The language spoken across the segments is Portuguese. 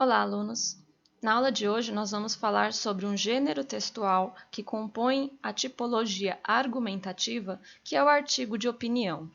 Olá, alunos! Na aula de hoje, nós vamos falar sobre um gênero textual que compõe a tipologia argumentativa, que é o artigo de opinião.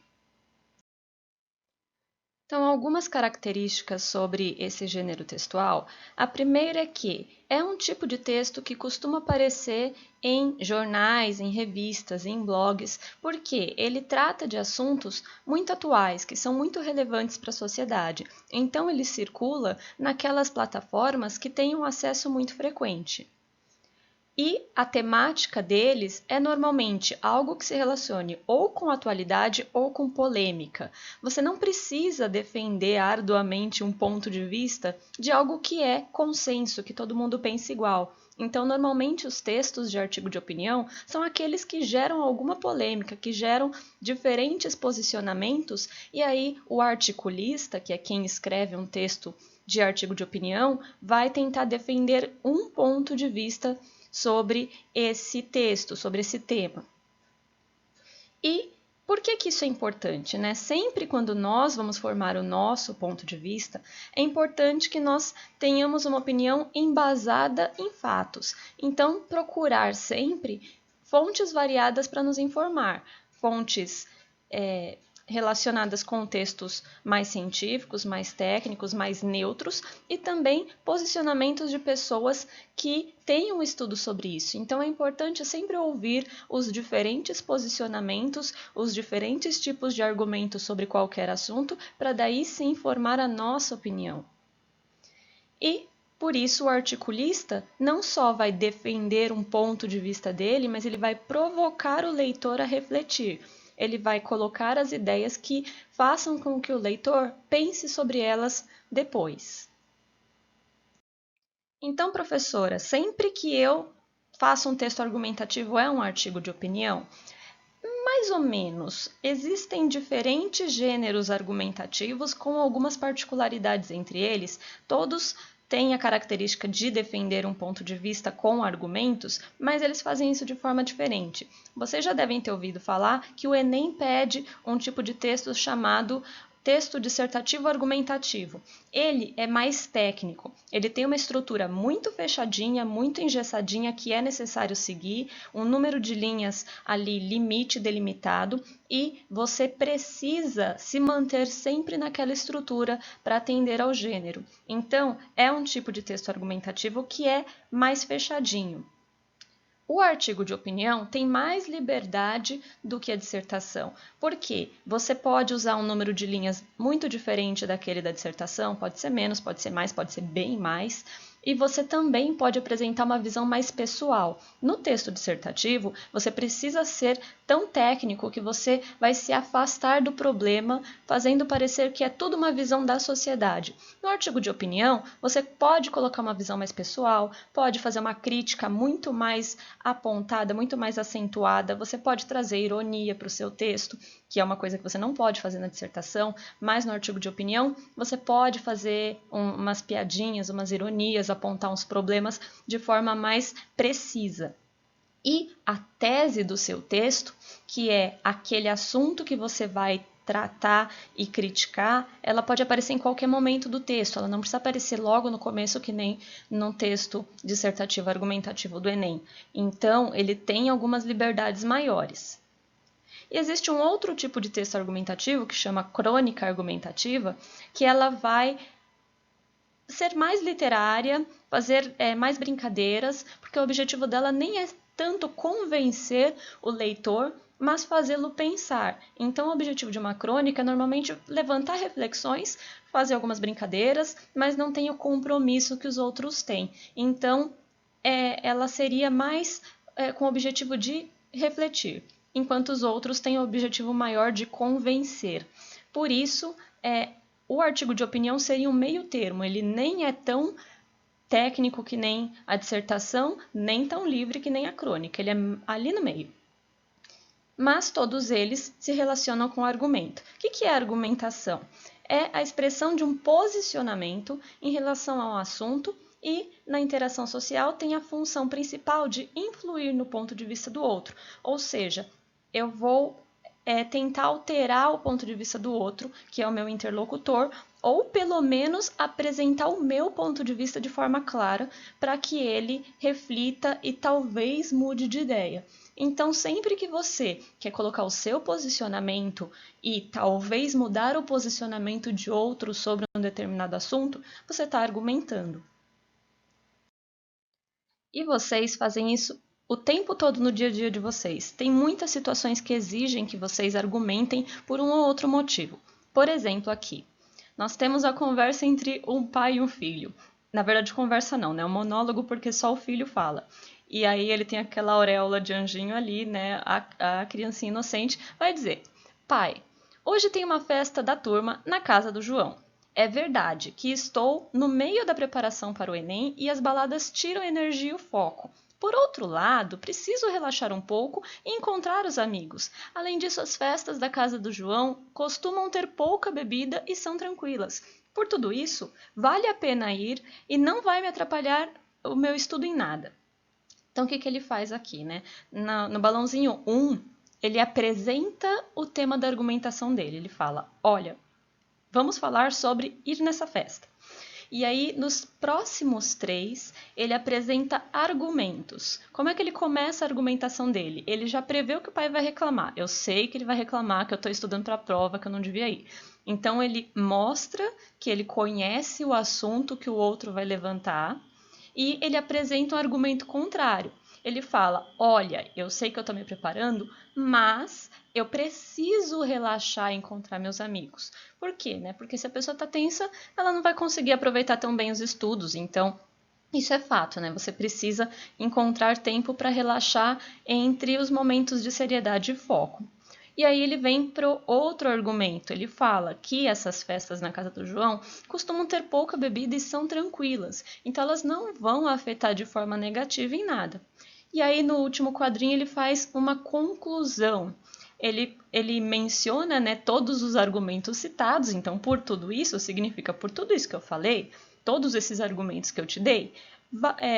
Então, algumas características sobre esse gênero textual. A primeira é que é um tipo de texto que costuma aparecer em jornais, em revistas, em blogs, porque ele trata de assuntos muito atuais, que são muito relevantes para a sociedade. Então, ele circula naquelas plataformas que têm um acesso muito frequente. E a temática deles é normalmente algo que se relacione ou com atualidade ou com polêmica. Você não precisa defender arduamente um ponto de vista de algo que é consenso, que todo mundo pensa igual. Então, normalmente, os textos de artigo de opinião são aqueles que geram alguma polêmica, que geram diferentes posicionamentos, e aí o articulista, que é quem escreve um texto de artigo de opinião, vai tentar defender um ponto de vista sobre esse texto, sobre esse tema. E por que isso é importante, né? Sempre quando nós vamos formar o nosso ponto de vista, é importante que nós tenhamos uma opinião embasada em fatos. Então, procurar sempre fontes variadas para nos informar, fontes relacionadas com textos mais científicos, mais técnicos, mais neutros e também posicionamentos de pessoas que têm um estudo sobre isso. Então é importante sempre ouvir os diferentes posicionamentos, os diferentes tipos de argumentos sobre qualquer assunto, para daí sim formar a nossa opinião. E por isso, o articulista não só vai defender um ponto de vista dele, mas ele vai provocar o leitor a refletir. Ele vai colocar as ideias que façam com que o leitor pense sobre elas depois. Então, professora, sempre que eu faço um texto argumentativo é um artigo de opinião? Mais ou menos. Existem diferentes gêneros argumentativos com algumas particularidades entre eles. Todos têm a característica de defender um ponto de vista com argumentos, mas eles fazem isso de forma diferente. Vocês já devem ter ouvido falar que o Enem pede um tipo de texto chamado texto dissertativo argumentativo. Ele é mais técnico, ele tem uma estrutura muito fechadinha, muito engessadinha que é necessário seguir, um número de linhas ali limite delimitado e você precisa se manter sempre naquela estrutura para atender ao gênero. Então, é um tipo de texto argumentativo que é mais fechadinho. O artigo de opinião tem mais liberdade do que a dissertação, porque você pode usar um número de linhas muito diferente daquele da dissertação, pode ser menos, pode ser mais, pode ser bem mais, e você também pode apresentar uma visão mais pessoal. No texto dissertativo, você precisa ser tão técnico que você vai se afastar do problema, fazendo parecer que é tudo uma visão da sociedade. No artigo de opinião, você pode colocar uma visão mais pessoal, pode fazer uma crítica muito mais apontada, muito mais acentuada, você pode trazer ironia para o seu texto, que é uma coisa que você não pode fazer na dissertação, mas no artigo de opinião você pode fazer umas piadinhas, umas ironias, apontar uns problemas de forma mais precisa. E a tese do seu texto, que é aquele assunto que você vai tratar e criticar, ela pode aparecer em qualquer momento do texto, ela não precisa aparecer logo no começo, que nem num texto dissertativo argumentativo do Enem. Então, ele tem algumas liberdades maiores. E existe um outro tipo de texto argumentativo, que chama crônica argumentativa, que ela vai ser mais literária, fazer mais brincadeiras, porque o objetivo dela nem é tanto convencer o leitor, mas fazê-lo pensar. Então, o objetivo de uma crônica é normalmente levantar reflexões, fazer algumas brincadeiras, mas não tem o compromisso que os outros têm. Então, ela seria mais com o objetivo de refletir, enquanto os outros têm o objetivo maior de convencer. Por isso, o artigo de opinião seria um meio termo, ele nem é tão técnico que nem a dissertação, nem tão livre que nem a crônica, ele é ali no meio. Mas todos eles se relacionam com o argumento. O que é argumentação? É a expressão de um posicionamento em relação a um assunto e, na interação social, tem a função principal de influir no ponto de vista do outro. Ou seja, eu vou tentar alterar o ponto de vista do outro, que é o meu interlocutor, ou pelo menos apresentar o meu ponto de vista de forma clara, para que ele reflita e talvez mude de ideia. Então, sempre que você quer colocar o seu posicionamento e talvez mudar o posicionamento de outro sobre um determinado assunto, você está argumentando. E vocês fazem isso o tempo todo no dia a dia de vocês. Tem muitas situações que exigem que vocês argumentem por um ou outro motivo. Por exemplo, aqui, nós temos a conversa entre um pai e um filho. Na verdade, conversa não, né? É um monólogo porque só o filho fala. E aí ele tem aquela auréola de anjinho ali, né? A criancinha inocente vai dizer: pai, hoje tem uma festa da turma na casa do João. É verdade que estou no meio da preparação para o Enem e as baladas tiram a energia e o foco. Por outro lado, preciso relaxar um pouco e encontrar os amigos. Além disso, as festas da casa do João costumam ter pouca bebida e são tranquilas. Por tudo isso, vale a pena ir e não vai me atrapalhar o meu estudo em nada. Então, o que ele faz aqui, né? No balãozinho 1, ele apresenta o tema da argumentação dele. Ele fala, olha, vamos falar sobre ir nessa festa. E aí, nos próximos 3, ele apresenta argumentos. Como é que ele começa a argumentação dele? Ele já prevê o que o pai vai reclamar. Eu sei que ele vai reclamar que eu estou estudando para a prova, que eu não devia ir. Então, ele mostra que ele conhece o assunto que o outro vai levantar e ele apresenta um argumento contrário. Ele fala, olha, eu sei que eu estou me preparando, mas eu preciso relaxar e encontrar meus amigos. Por quê? Porque se a pessoa está tensa, ela não vai conseguir aproveitar tão bem os estudos. Então, isso é fato, né? Você precisa encontrar tempo para relaxar entre os momentos de seriedade e foco. E aí ele vem para o outro argumento. Ele fala que essas festas na casa do João costumam ter pouca bebida e são tranquilas. Então elas não vão afetar de forma negativa em nada. E aí no último quadrinho ele faz uma conclusão. Ele menciona, né, todos os argumentos citados. Então, por tudo isso, significa por tudo isso que eu falei, todos esses argumentos que eu te dei,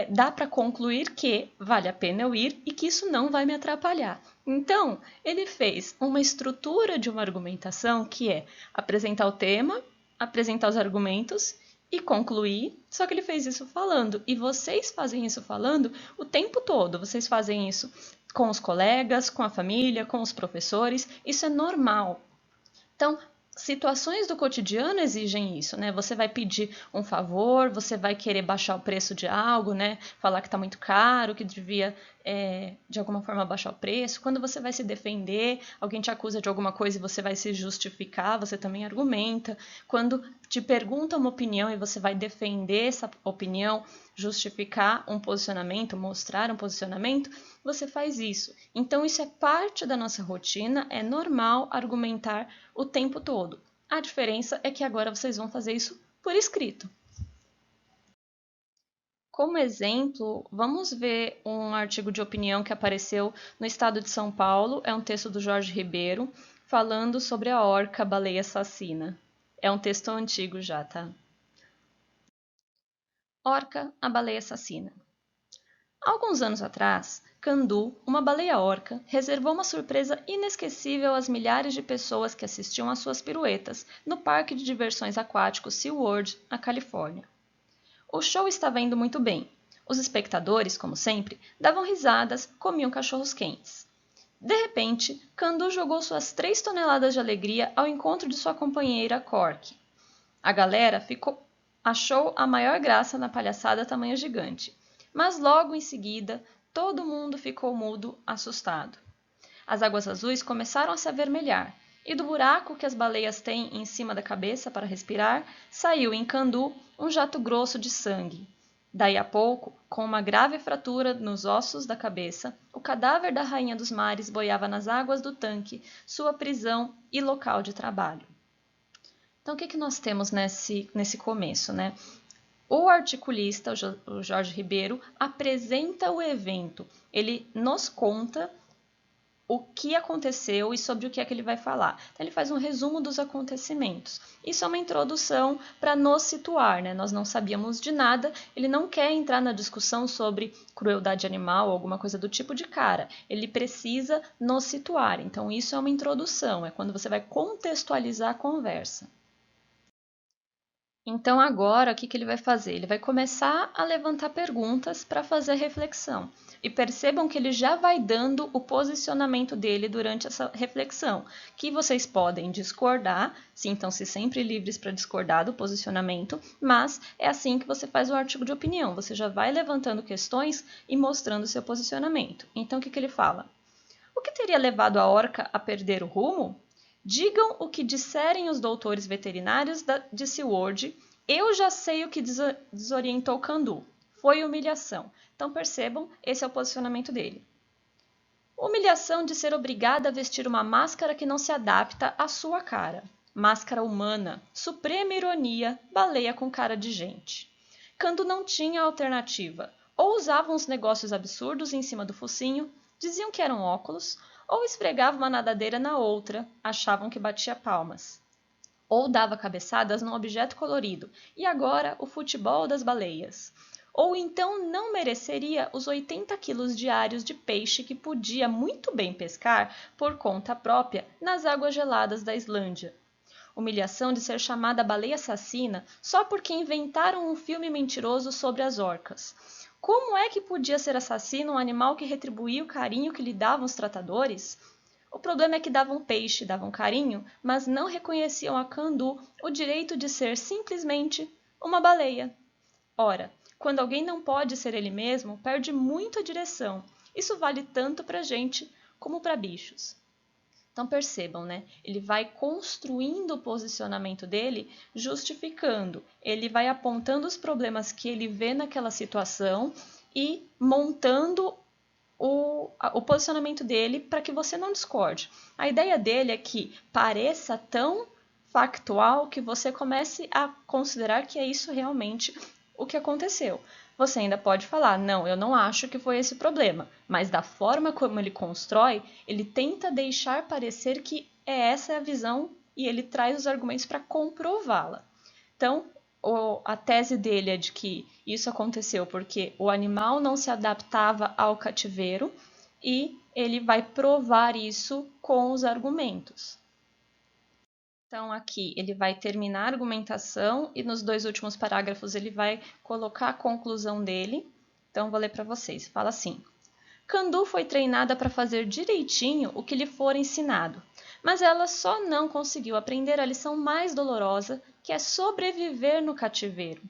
dá para concluir que vale a pena eu ir e que isso não vai me atrapalhar. Então, ele fez uma estrutura de uma argumentação que é apresentar o tema, apresentar os argumentos e concluir, só que ele fez isso falando. E vocês fazem isso falando o tempo todo. Vocês fazem isso com os colegas, com a família, com os professores. Isso é normal. Então, situações do cotidiano exigem isso, né? Você vai pedir um favor, você vai querer baixar o preço de algo, né? Falar que está muito caro, que devia, de alguma forma, baixar o preço. Quando você vai se defender, alguém te acusa de alguma coisa e você vai se justificar, você também argumenta. Quando te pergunta uma opinião e você vai defender essa opinião, justificar um posicionamento, mostrar um posicionamento, você faz isso. Então, isso é parte da nossa rotina, é normal argumentar o tempo todo. A diferença é que agora vocês vão fazer isso por escrito. Como exemplo, vamos ver um artigo de opinião que apareceu no Estado de São Paulo, é um texto do Jorge Ribeiro, falando sobre a orca baleia assassina. É um texto antigo já, tá? Orca, a baleia assassina. Alguns anos atrás, Candu, uma baleia-orca, reservou uma surpresa inesquecível às milhares de pessoas que assistiam às suas piruetas no parque de diversões aquático SeaWorld, na Califórnia. O show estava indo muito bem. Os espectadores, como sempre, davam risadas, comiam cachorros quentes. De repente, Candu jogou suas 3 toneladas de alegria ao encontro de sua companheira Cork. A galera achou a maior graça na palhaçada tamanho gigante. Mas logo em seguida, todo mundo ficou mudo, assustado. As águas azuis começaram a se avermelhar, e do buraco que as baleias têm em cima da cabeça para respirar, saiu em Candu um jato grosso de sangue. Daí a pouco, com uma grave fratura nos ossos da cabeça, o cadáver da rainha dos mares boiava nas águas do tanque, sua prisão e local de trabalho. Então, o que nós temos nesse começo, né? O articulista, o Jorge Ribeiro, apresenta o evento. Ele nos conta o que aconteceu e sobre o que é que ele vai falar. Então, ele faz um resumo dos acontecimentos. Isso é uma introdução para nos situar, né? Nós não sabíamos de nada, ele não quer entrar na discussão sobre crueldade animal ou alguma coisa do tipo de cara. Ele precisa nos situar. Então, isso é uma introdução, é quando você vai contextualizar a conversa. Então, agora, o que ele vai fazer? Ele vai começar a levantar perguntas para fazer reflexão. E percebam que ele já vai dando o posicionamento dele durante essa reflexão, que vocês podem discordar, sintam-se sempre livres para discordar do posicionamento, mas é assim que você faz o artigo de opinião, você já vai levantando questões e mostrando seu posicionamento. Então, o que ele fala? O que teria levado a orca a perder o rumo? Digam o que disserem os doutores veterinários de SeaWorld. Eu já sei o que desorientou Candu. Foi humilhação. Então percebam, esse é o posicionamento dele. Humilhação de ser obrigada a vestir uma máscara que não se adapta à sua cara. Máscara humana, suprema ironia, baleia com cara de gente. Candu não tinha alternativa. Ou usava uns negócios absurdos em cima do focinho, diziam que eram óculos, ou esfregava uma nadadeira na outra, achavam que batia palmas. Ou dava cabeçadas num objeto colorido, e agora o futebol das baleias. Ou então não mereceria os 80 quilos diários de peixe que podia muito bem pescar por conta própria nas águas geladas da Islândia. Humilhação de ser chamada baleia assassina só porque inventaram um filme mentiroso sobre as orcas. Como é que podia ser assassino um animal que retribuía o carinho que lhe davam os tratadores? O problema é que davam peixe, davam carinho, mas não reconheciam a Candu o direito de ser simplesmente uma baleia. Ora, quando alguém não pode ser ele mesmo, perde muito a direção. Isso vale tanto para gente como para bichos. Então percebam, né? Ele vai construindo o posicionamento dele, justificando. Ele vai apontando os problemas que ele vê naquela situação e montando o posicionamento dele para que você não discorde. A ideia dele é que pareça tão factual que você comece a considerar que é isso realmente o que aconteceu. Você ainda pode falar, não, eu não acho que foi esse o problema, mas da forma como ele constrói, ele tenta deixar parecer que essa a visão e ele traz os argumentos para comprová-la. Então, a tese dele é de que isso aconteceu porque o animal não se adaptava ao cativeiro e ele vai provar isso com os argumentos. Então, aqui ele vai terminar a argumentação e nos 2 últimos parágrafos ele vai colocar a conclusão dele. Então, vou ler para vocês. Fala assim: Candu foi treinada para fazer direitinho o que lhe for ensinado, mas ela só não conseguiu aprender a lição mais dolorosa, que é sobreviver no cativeiro.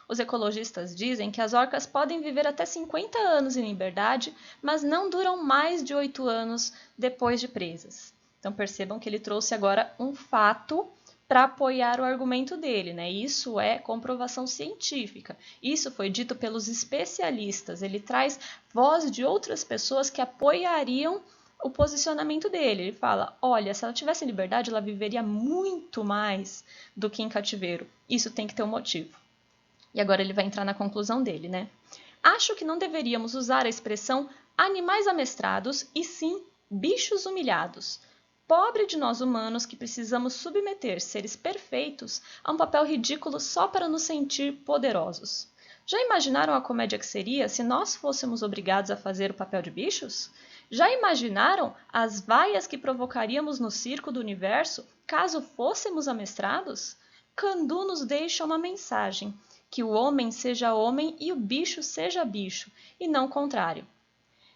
Os ecologistas dizem que as orcas podem viver até 50 anos em liberdade, mas não duram mais de 8 anos depois de presas. Então percebam que ele trouxe agora um fato para apoiar o argumento dele, né? Isso é comprovação científica. Isso foi dito pelos especialistas. Ele traz voz de outras pessoas que apoiariam o posicionamento dele. Ele fala, olha, se ela tivesse liberdade, ela viveria muito mais do que em cativeiro. Isso tem que ter um motivo. E agora ele vai entrar na conclusão dele, né? Acho que não deveríamos usar a expressão animais amestrados e sim bichos humilhados. Pobre de nós humanos que precisamos submeter seres perfeitos a um papel ridículo só para nos sentir poderosos. Já imaginaram a comédia que seria se nós fôssemos obrigados a fazer o papel de bichos? Já imaginaram as vaias que provocaríamos no circo do universo caso fôssemos amestrados? Candu nos deixa uma mensagem, que o homem seja homem e o bicho seja bicho, e não o contrário.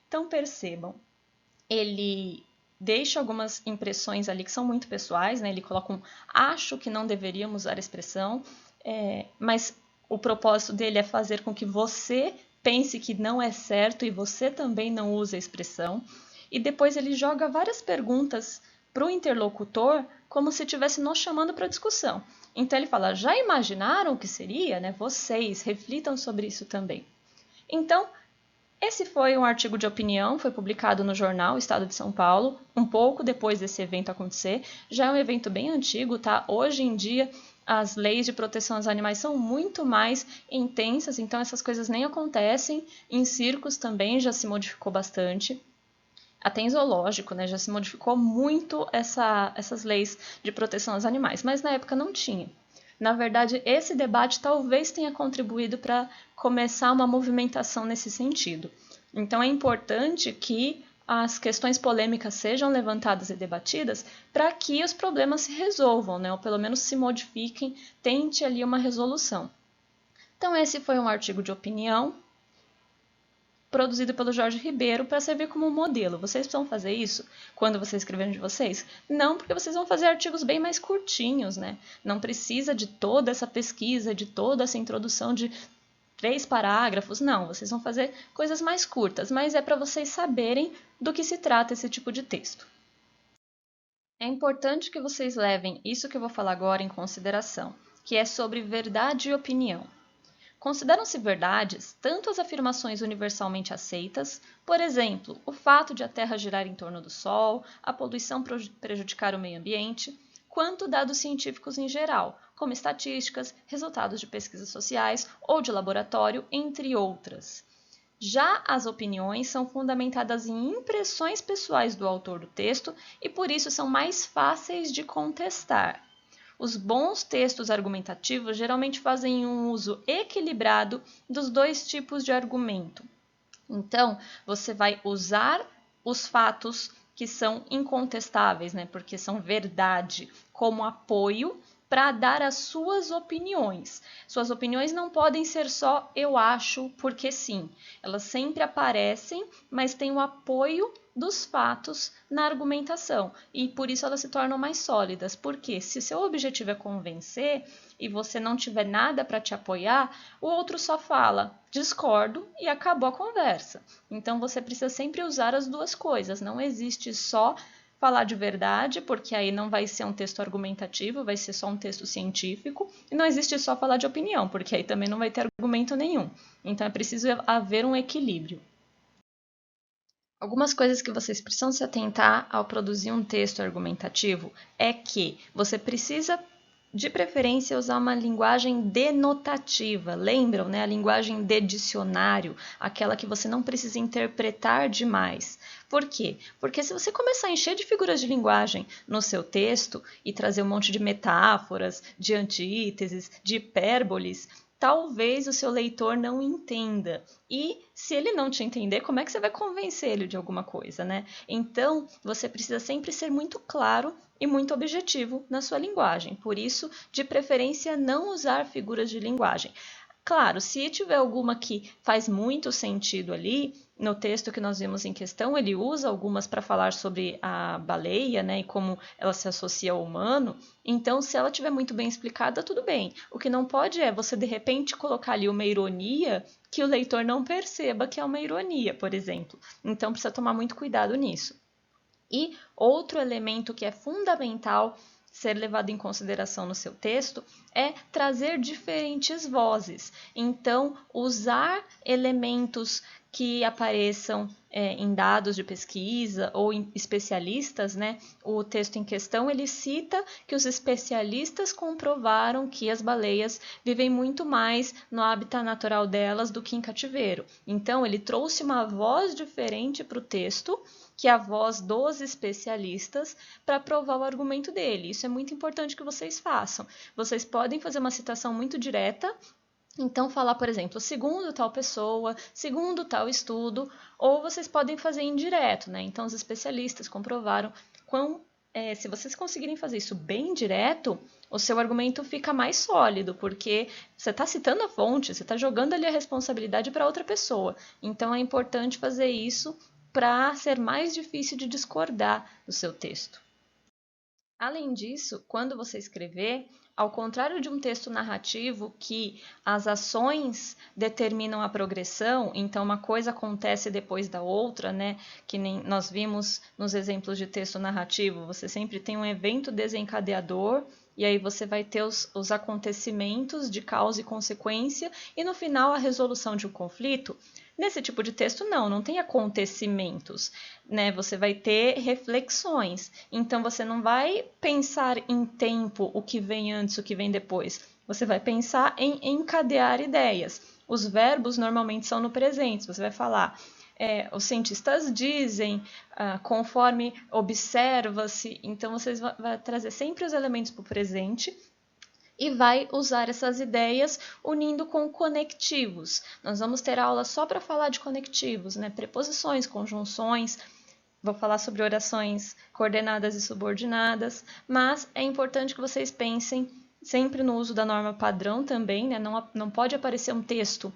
Então percebam, ele deixa algumas impressões ali que são muito pessoais, né? Ele coloca um acho que não deveríamos usar a expressão, mas o propósito dele é fazer com que você pense que não é certo e você também não use a expressão. E depois ele joga várias perguntas para o interlocutor como se estivesse nos chamando para discussão. Então ele fala, já imaginaram o que seria? Né? Vocês reflitam sobre isso também. Então, esse foi um artigo de opinião, foi publicado no jornal Estado de São Paulo, um pouco depois desse evento acontecer. Já é um evento bem antigo, tá? Hoje em dia, as leis de proteção aos animais são muito mais intensas, então essas coisas nem acontecem. Em circos também já se modificou bastante. Até em zoológico, né, já se modificou muito essas leis de proteção aos animais, mas na época não tinha. Na verdade, esse debate talvez tenha contribuído para começar uma movimentação nesse sentido. Então, é importante que as questões polêmicas sejam levantadas e debatidas para que os problemas se resolvam, né? Ou pelo menos se modifiquem, tente ali uma resolução. Então, esse foi um artigo de opinião produzido pelo Jorge Ribeiro para servir como modelo. Vocês precisam fazer isso quando vocês escreverem de vocês? Não, porque vocês vão fazer artigos bem mais curtinhos, né? Não precisa de toda essa pesquisa, de toda essa introdução de 3 parágrafos, não, vocês vão fazer coisas mais curtas, mas é para vocês saberem do que se trata esse tipo de texto. É importante que vocês levem isso que eu vou falar agora em consideração, que é sobre verdade e opinião. Consideram-se verdades tanto as afirmações universalmente aceitas, por exemplo, o fato de a Terra girar em torno do Sol, a poluição prejudicar o meio ambiente, quanto dados científicos em geral, como estatísticas, resultados de pesquisas sociais ou de laboratório, entre outras. Já as opiniões são fundamentadas em impressões pessoais do autor do texto e por isso são mais fáceis de contestar. Os bons textos argumentativos geralmente fazem um uso equilibrado dos dois tipos de argumento. Então, você vai usar os fatos que são incontestáveis, né, porque são verdade, como apoio para dar as suas opiniões. Suas opiniões não podem ser só eu acho porque sim. Elas sempre aparecem, mas têm o apoio dos fatos na argumentação e por isso elas se tornam mais sólidas. Porque se seu objetivo é convencer e você não tiver nada para te apoiar, o outro só fala discordo e acabou a conversa. Então você precisa sempre usar as duas coisas. Não existe só falar de verdade, porque aí não vai ser um texto argumentativo, vai ser só um texto científico, e não existe só falar de opinião, porque aí também não vai ter argumento nenhum. Então é preciso haver um equilíbrio. Algumas coisas que vocês precisam se atentar ao produzir um texto argumentativo é que você precisa, de preferência, usar uma linguagem denotativa. Lembram, né? A linguagem de dicionário, aquela que você não precisa interpretar demais. Por quê? Porque se você começar a encher de figuras de linguagem no seu texto e trazer um monte de metáforas, de antíteses, de hipérboles, talvez o seu leitor não entenda. E se ele não te entender, como é que você vai convencer ele de alguma coisa, né? Então, você precisa sempre ser muito claro e muito objetivo na sua linguagem. Por isso, de preferência, não usar figuras de linguagem. Claro, se tiver alguma que faz muito sentido ali, no texto que nós vimos em questão, ele usa algumas para falar sobre a baleia, né, e como ela se associa ao humano. Então, se ela tiver muito bem explicada, tudo bem. O que não pode é você, de repente, colocar ali uma ironia que o leitor não perceba que é uma ironia, por exemplo. Então, precisa tomar muito cuidado nisso. E outro elemento que é fundamental ser levado em consideração no seu texto é trazer diferentes vozes. Então, usar elementos que apareçam em dados de pesquisa ou em especialistas, né? O texto em questão ele cita que os especialistas comprovaram que as baleias vivem muito mais no hábitat natural delas do que em cativeiro. Então, ele trouxe uma voz diferente para o texto, que é a voz dos especialistas, para provar o argumento dele. Isso é muito importante que vocês façam. Vocês podem fazer uma citação muito direta, então falar, por exemplo, segundo tal pessoa, segundo tal estudo, ou vocês podem fazer indireto, né? Então os especialistas comprovaram se vocês conseguirem fazer isso bem direto, o seu argumento fica mais sólido, porque você está citando a fonte, você está jogando ali a responsabilidade para outra pessoa. Então é importante fazer isso para ser mais difícil de discordar do seu texto. Além disso, quando você escrever, ao contrário de um texto narrativo que as ações determinam a progressão, então uma coisa acontece depois da outra, né? Que nem nós vimos nos exemplos de texto narrativo, você sempre tem um evento desencadeador e aí você vai ter os acontecimentos de causa e consequência e no final a resolução de um conflito. Nesse tipo de texto, não tem acontecimentos, né? Você vai ter reflexões. Então, você não vai pensar em tempo, o que vem antes, o que vem depois. Você vai pensar em encadear ideias. Os verbos normalmente são no presente. Você vai falar, os cientistas dizem, conforme observa-se. Então, vocês vão trazer sempre os elementos para o presente e vai usar essas ideias unindo com conectivos. Nós vamos ter aula só para falar de conectivos, né? Preposições, conjunções. Vou falar sobre orações coordenadas e subordinadas, mas é importante que vocês pensem sempre no uso da norma padrão também, né? Não pode aparecer um texto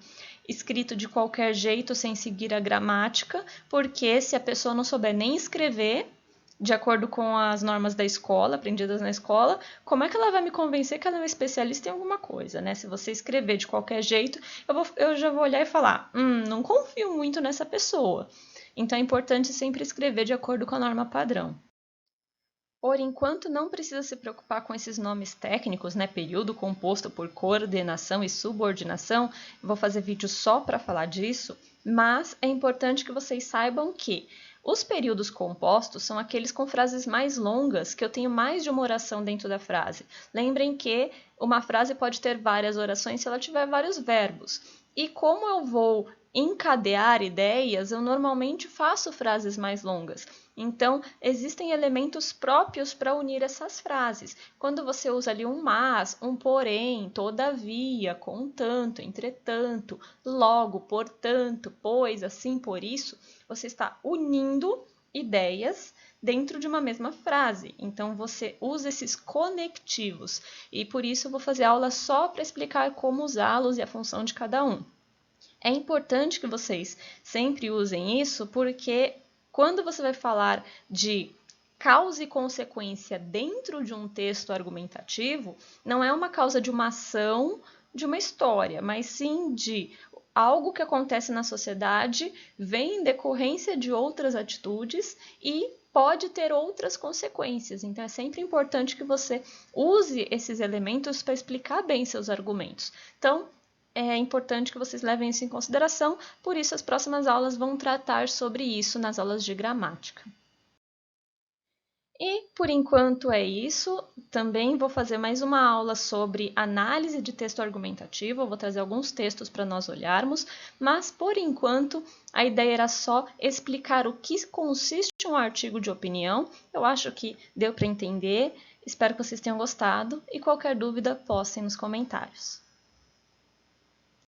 escrito de qualquer jeito sem seguir a gramática, porque se a pessoa não souber nem escrever de acordo com as normas da escola, aprendidas na escola, como é que ela vai me convencer que ela é uma especialista em alguma coisa, né? Se você escrever de qualquer jeito, eu já vou olhar e falar, não confio muito nessa pessoa. Então, é importante sempre escrever de acordo com a norma padrão. Por enquanto, não precisa se preocupar com esses nomes técnicos, né? Período composto por coordenação e subordinação. Vou fazer vídeo só para falar disso, mas é importante que vocês saibam que os períodos compostos são aqueles com frases mais longas, que eu tenho mais de uma oração dentro da frase. Lembrem que uma frase pode ter várias orações se ela tiver vários verbos. E como eu vou encadear ideias, eu normalmente faço frases mais longas. Então, existem elementos próprios para unir essas frases. Quando você usa ali um mas, um porém, todavia, contanto, entretanto, logo, portanto, pois, assim, por isso, você está unindo ideias dentro de uma mesma frase. Então, você usa esses conectivos. E por isso eu vou fazer aula só para explicar como usá-los e a função de cada um. É importante que vocês sempre usem isso, porque quando você vai falar de causa e consequência dentro de um texto argumentativo, não é uma causa de uma ação, de uma história, mas sim de algo que acontece na sociedade, vem em decorrência de outras atitudes e pode ter outras consequências. Então, é sempre importante que você use esses elementos para explicar bem seus argumentos. Então, é importante que vocês levem isso em consideração, por isso as próximas aulas vão tratar sobre isso nas aulas de gramática. E, por enquanto, é isso. Também vou fazer mais uma aula sobre análise de texto argumentativo. Eu vou trazer alguns textos para nós olharmos, mas, por enquanto, a ideia era só explicar o que consiste um artigo de opinião. Eu acho que deu para entender. Espero que vocês tenham gostado e qualquer dúvida, postem nos comentários.